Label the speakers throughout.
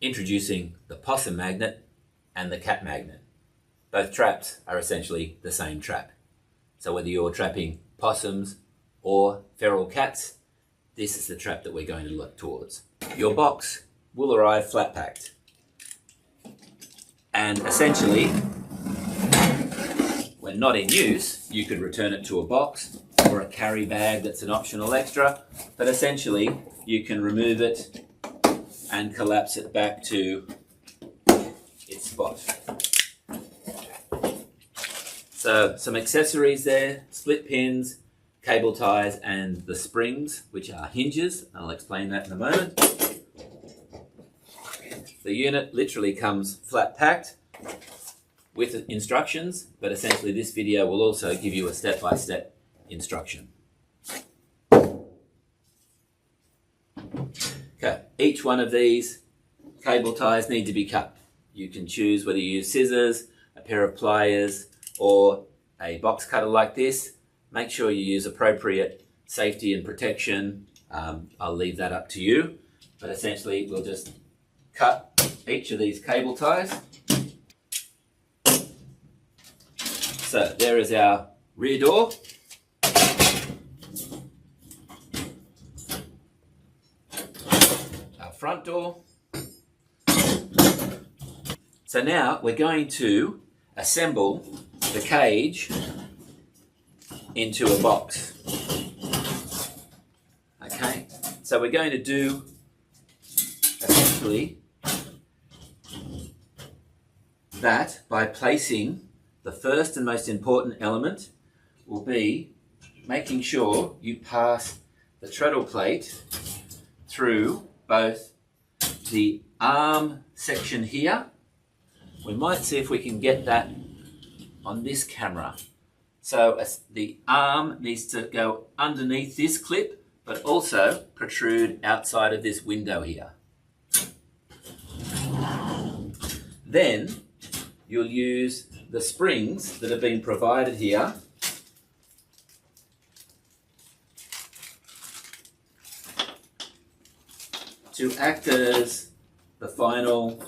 Speaker 1: Introducing the possum magnet and the cat magnet. Both traps are essentially the same trap. So whether you're trapping possums or feral cats, this is the trap that we're going to look towards. Your box will arrive flat packed. And essentially, when not in use, you could return it to a box or a carry bag that's an optional extra, but essentially you can remove it and collapse it back to its spot. So some accessories there, split pins, cable ties, and the springs, which are hinges. I'll explain that in a moment. The unit literally comes flat packed with instructions, but essentially this video will also give you a step-by-step instruction. Okay, each one of these cable ties need to be cut. You can choose whether you use scissors, a pair of pliers, or a box cutter like this. Make sure you use appropriate safety and protection. I'll leave that up to you, but essentially we'll just cut each of these cable ties. So there is our rear door. Our front door. So now we're going to assemble the cage into a box. Okay, so we're going to do essentially that by placing the first and most important element will be making sure you pass the treadle plate through both the arm section here. We might see if we can get that on this camera. So the arm needs to go underneath this clip, but also protrude outside of this window here. Then you'll use the springs that have been provided here to act as the final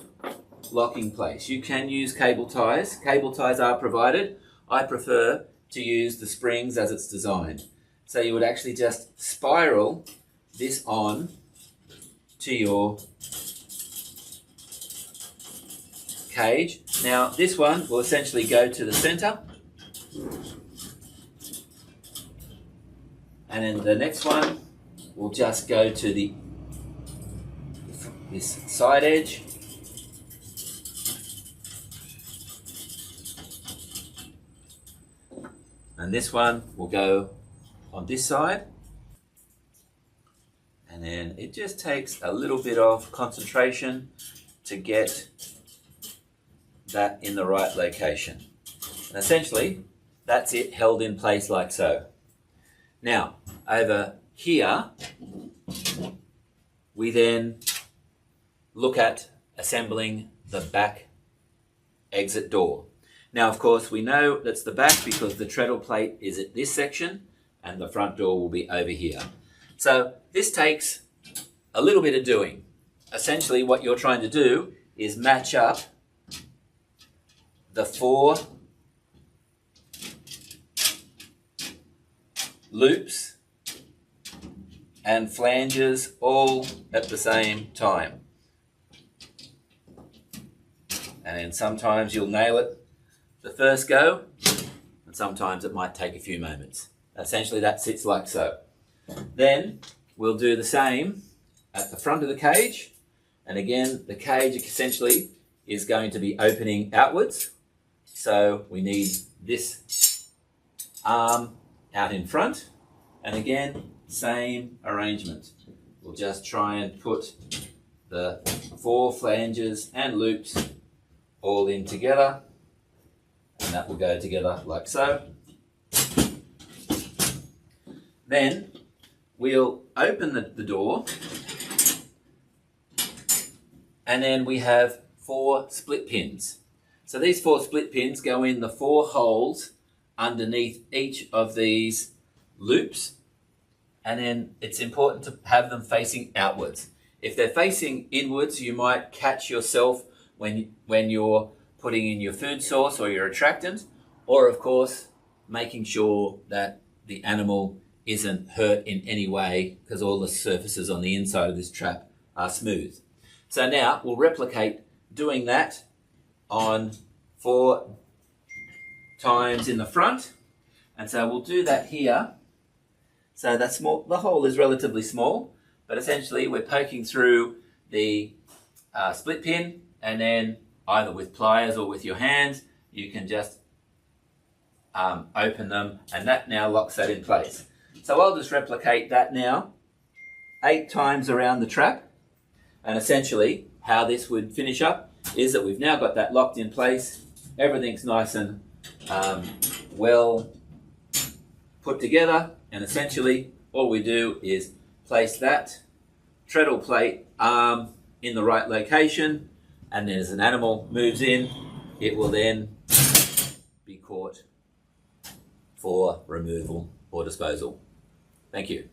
Speaker 1: locking place. You can use cable ties. Cable ties are provided. I prefer to use the springs as it's designed. So you would actually just spiral this on to your cage. Now this one will essentially go to the center, and then the next one will just go to this side edge. And this one will go on this side. And then it just takes a little bit of concentration to get that in the right location. And essentially, that's it held in place like so. Now, over here, we then look at assembling the back exit door. Now, of course, we know that's the back because the treadle plate is at this section and the front door will be over here. So this takes a little bit of doing. Essentially, what you're trying to do is match up the 4 loops and flanges all at the same time. And then sometimes you'll nail it the first go, and sometimes it might take a few moments. Essentially that sits like so. Then we'll do the same at the front of the cage, and again the cage essentially is going to be opening outwards, so we need this arm out in front, and again same arrangement. We'll just try and put the 4 flanges and loops all in together, and that will go together like so. Then we'll open the door, and then we have 4 split pins. So these 4 split pins go in the 4 holes underneath each of these loops, and then it's important to have them facing outwards. If they're facing inwards, you might catch yourself when you're putting in your food source or your attractant, or of course, making sure that the animal isn't hurt in any way because all the surfaces on the inside of this trap are smooth. So now we'll replicate doing that on 4 times in the front. And so we'll do that here. So that's small, the hole is relatively small, but essentially we're poking through the split pin, and then either with pliers or with your hands, you can just open them, and that now locks that in place. So I'll just replicate that now 8 times around the trap, and essentially how this would finish up is that we've now got that locked in place. Everything's nice and well put together, and essentially all we do is place that treadle plate arm in the right location, and then as an animal moves in, it will then be caught for removal or disposal. Thank you.